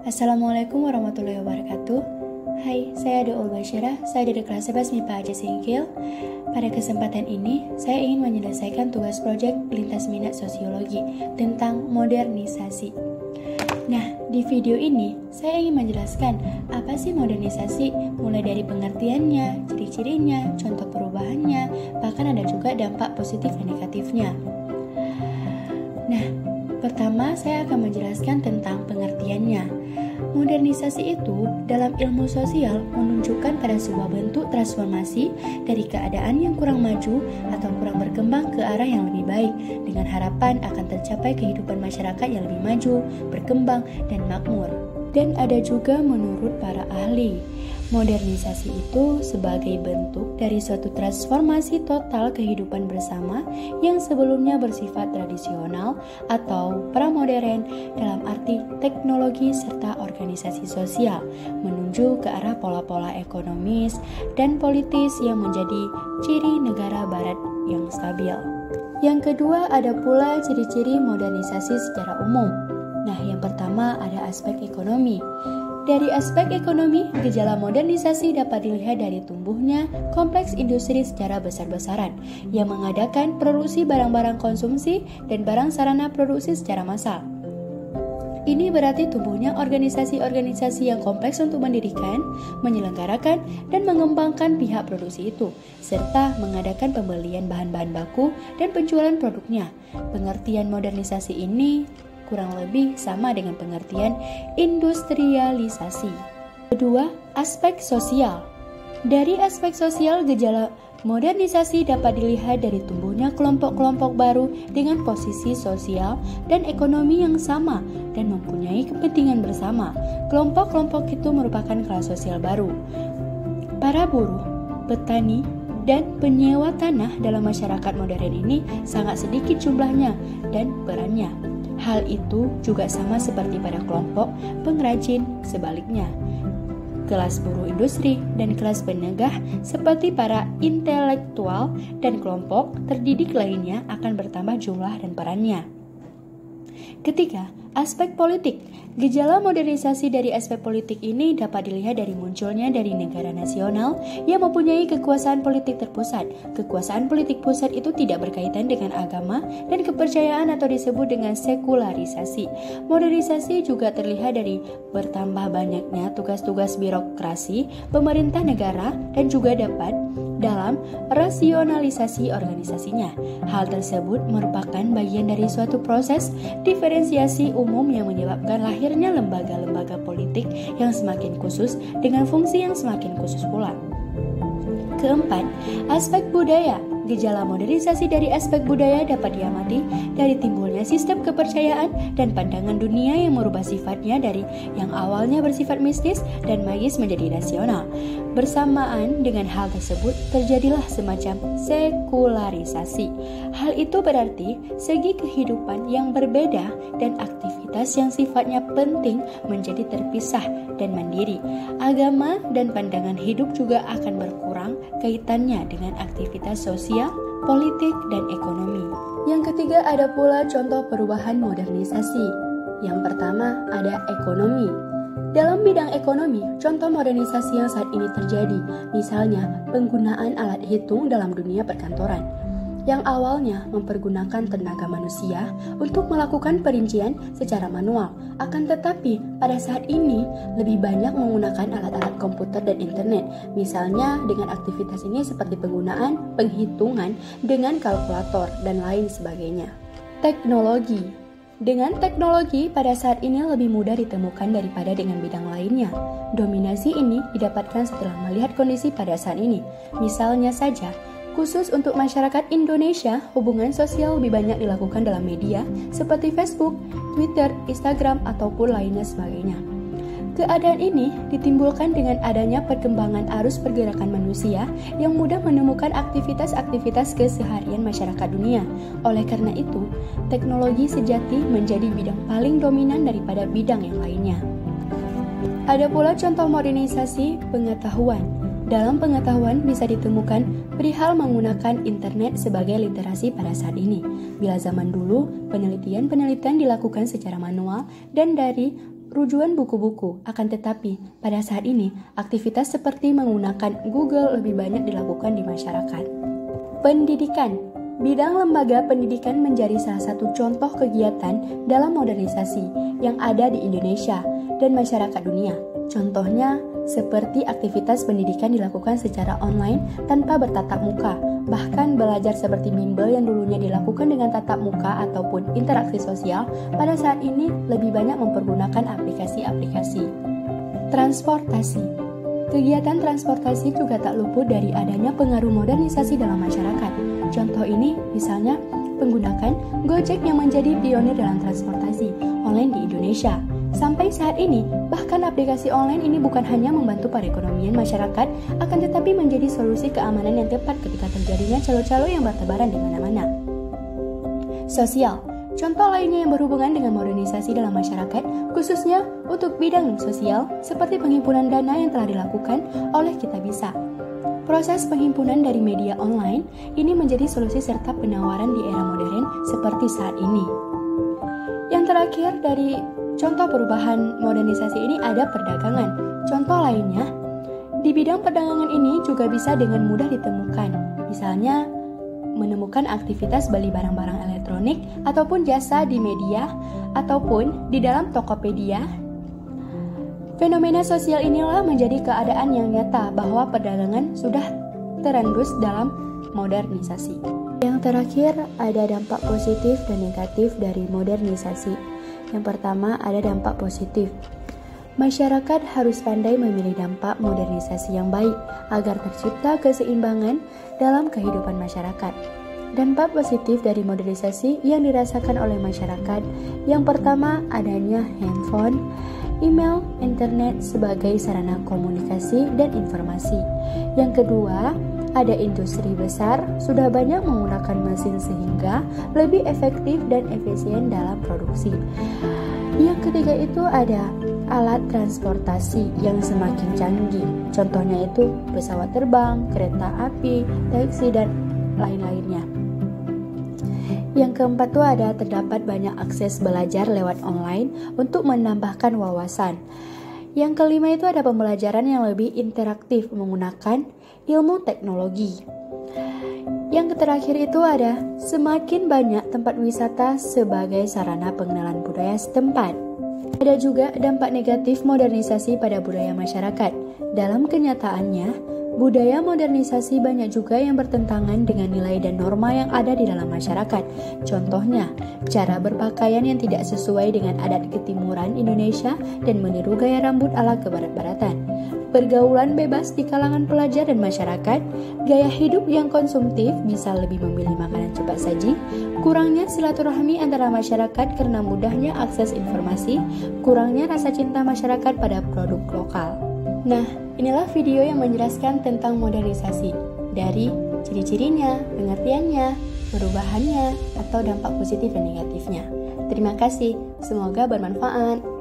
Assalamualaikum warahmatullahi wabarakatuh. Hai, saya Doul Basyirah, saya dari kelas 11 MIPA Aceh Singkil. Pada kesempatan ini, saya ingin menyelesaikan tugas proyek lintas minat sosiologi tentang modernisasi. Nah, di video ini, saya ingin menjelaskan apa sih modernisasi, mulai dari pengertiannya, ciri-cirinya, contoh perubahannya, bahkan ada juga dampak positif dan negatifnya. Nah, pertama saya akan menjelaskan tentang pengertiannya. Modernisasi itu dalam ilmu sosial menunjukkan pada sebuah bentuk transformasi dari keadaan yang kurang maju atau kurang berkembang ke arah yang lebih baik dengan harapan akan tercapai kehidupan masyarakat yang lebih maju, berkembang, dan makmur. Dan ada juga menurut para ahli, modernisasi itu sebagai bentuk dari suatu transformasi total kehidupan bersama yang sebelumnya bersifat tradisional atau pramodern dalam arti teknologi serta organisasi sosial menuju ke arah pola-pola ekonomis dan politis yang menjadi ciri negara barat yang stabil. Yang kedua ada pula ciri-ciri modernisasi secara umum. Nah, yang pertama ada aspek ekonomi. Dari aspek ekonomi, gejala modernisasi dapat dilihat dari tumbuhnya kompleks industri secara besar-besaran yang mengadakan produksi barang-barang konsumsi dan barang sarana produksi secara massal. Ini berarti tumbuhnya organisasi-organisasi yang kompleks untuk mendirikan, menyelenggarakan, dan mengembangkan pihak produksi itu, serta mengadakan pembelian bahan-bahan baku dan penjualan produknya. Pengertian modernisasi ini kurang lebih sama dengan pengertian industrialisasi. Kedua, aspek sosial. Dari aspek sosial, gejala modernisasi dapat dilihat dari tumbuhnya kelompok-kelompok baru dengan posisi sosial dan ekonomi yang sama dan mempunyai kepentingan bersama. Kelompok-kelompok itu merupakan kelas sosial baru. Para buruh, petani, dan penyewa tanah dalam masyarakat modern ini sangat sedikit jumlahnya dan perannya. Hal itu juga sama seperti pada kelompok pengrajin, sebaliknya. Kelas buruh industri dan kelas penegah seperti para intelektual dan kelompok terdidik lainnya akan bertambah jumlah dan perannya. Ketiga, aspek politik. Gejala modernisasi dari aspek politik ini dapat dilihat dari munculnya dari negara nasional yang mempunyai kekuasaan politik terpusat. Kekuasaan politik pusat itu tidak berkaitan dengan agama dan kepercayaan atau disebut dengan sekularisasi. Modernisasi juga terlihat dari bertambah banyaknya tugas-tugas birokrasi pemerintah negara dan juga dapat dalam rasionalisasi organisasinya. Hal tersebut merupakan bagian dari suatu proses diferensiasi umum yang menyebabkan lahirnya lembaga-lembaga politik yang semakin khusus dengan fungsi yang semakin khusus pula. Keempat, aspek budaya. Gejala modernisasi dari aspek budaya dapat diamati dari timbulnya sistem kepercayaan dan pandangan dunia yang merubah sifatnya dari yang awalnya bersifat mistis dan magis menjadi rasional. Bersamaan dengan hal tersebut terjadilah semacam sekularisasi. Hal itu berarti segi kehidupan yang berbeda dan aktivitas yang sifatnya penting menjadi terpisah dan mandiri. Agama dan pandangan hidup juga akan berkurang kaitannya dengan aktivitas sosial, politik, dan ekonomi. Yang ketiga ada pula contoh perubahan modernisasi. Yang pertama ada ekonomi. Dalam bidang ekonomi, contoh modernisasi yang saat ini terjadi, misalnya penggunaan alat hitung dalam dunia perkantoran, yang awalnya mempergunakan tenaga manusia untuk melakukan perincian secara manual. Akan tetapi, pada saat ini lebih banyak menggunakan alat-alat komputer dan internet. Misalnya dengan aktivitas ini seperti penggunaan penghitungan dengan kalkulator dan lain sebagainya. Teknologi. Dengan teknologi, pada saat ini lebih mudah ditemukan daripada dengan bidang lainnya. Dominasi ini didapatkan setelah melihat kondisi pada saat ini. Misalnya saja, khusus untuk masyarakat Indonesia, hubungan sosial lebih banyak dilakukan dalam media seperti Facebook, Twitter, Instagram, ataupun lainnya sebagainya. Keadaan ini ditimbulkan dengan adanya perkembangan arus pergerakan manusia yang mudah menemukan aktivitas-aktivitas keseharian masyarakat dunia. Oleh karena itu, teknologi sejati menjadi bidang paling dominan daripada bidang yang lainnya. Ada pula contoh modernisasi pengetahuan. Dalam pengetahuan bisa ditemukan perihal menggunakan internet sebagai literasi pada saat ini. Bila zaman dulu, penelitian dilakukan secara manual dan dari rujukan buku-buku. Akan tetapi, pada saat ini, aktivitas seperti menggunakan Google lebih banyak dilakukan di masyarakat. Pendidikan. Bidang lembaga pendidikan menjadi salah satu contoh kegiatan dalam modernisasi yang ada di Indonesia dan masyarakat dunia. Contohnya, seperti aktivitas pendidikan dilakukan secara online tanpa bertatap muka. Bahkan belajar seperti bimbel yang dulunya dilakukan dengan tatap muka ataupun interaksi sosial, pada saat ini lebih banyak mempergunakan aplikasi-aplikasi. Transportasi. Kegiatan transportasi juga tak luput dari adanya pengaruh modernisasi dalam masyarakat. Contoh ini misalnya penggunaan Gojek yang menjadi pionir dalam transportasi online di Indonesia. Sampai saat ini, bahkan aplikasi online ini bukan hanya membantu perekonomian masyarakat, akan tetapi menjadi solusi keamanan yang tepat ketika terjadinya calo-calo yang bertebaran di mana-mana. Sosial. Contoh lainnya yang berhubungan dengan modernisasi dalam masyarakat, khususnya untuk bidang sosial, seperti penghimpunan dana yang telah dilakukan oleh Kitabisa. Proses penghimpunan dari media online ini menjadi solusi serta penawaran di era modern seperti saat ini. Yang terakhir dari contoh perubahan modernisasi ini ada perdagangan. Contoh lainnya, di bidang perdagangan ini juga bisa dengan mudah ditemukan. Misalnya, menemukan aktivitas beli barang-barang elektronik ataupun jasa di media ataupun di dalam Tokopedia. Fenomena sosial inilah menjadi keadaan yang nyata bahwa perdagangan sudah terendus dalam modernisasi. Yang terakhir ada dampak positif dan negatif dari modernisasi. Yang pertama ada dampak positif. Masyarakat harus pandai memilih dampak modernisasi yang baik agar tercipta keseimbangan dalam kehidupan masyarakat. Dampak positif dari modernisasi yang dirasakan oleh masyarakat, yang pertama adanya handphone, email, internet sebagai sarana komunikasi dan informasi. Yang kedua, ada industri besar, sudah banyak menggunakan mesin sehingga lebih efektif dan efisien dalam produksi. Yang ketiga itu ada alat transportasi yang semakin canggih. Contohnya itu pesawat terbang, kereta api, taksi, dan lain-lainnya. Yang keempat itu ada terdapat banyak akses belajar lewat online untuk menambahkan wawasan. Yang kelima itu ada pembelajaran yang lebih interaktif menggunakan ilmu teknologi. Yang terakhir itu ada semakin banyak tempat wisata sebagai sarana pengenalan budaya setempat. Ada juga dampak negatif modernisasi pada budaya masyarakat. Dalam kenyataannya, budaya modernisasi banyak juga yang bertentangan dengan nilai dan norma yang ada di dalam masyarakat. Contohnya, cara berpakaian yang tidak sesuai dengan adat ketimuran Indonesia dan meniru gaya rambut ala kebarat-baratan. Pergaulan bebas di kalangan pelajar dan masyarakat, gaya hidup yang konsumtif bisa lebih memilih makanan cepat saji, kurangnya silaturahmi antara masyarakat karena mudahnya akses informasi, kurangnya rasa cinta masyarakat pada produk lokal. Nah, inilah video yang menjelaskan tentang modernisasi, dari ciri-cirinya, pengertiannya, perubahannya, atau dampak positif dan negatifnya. Terima kasih, semoga bermanfaat.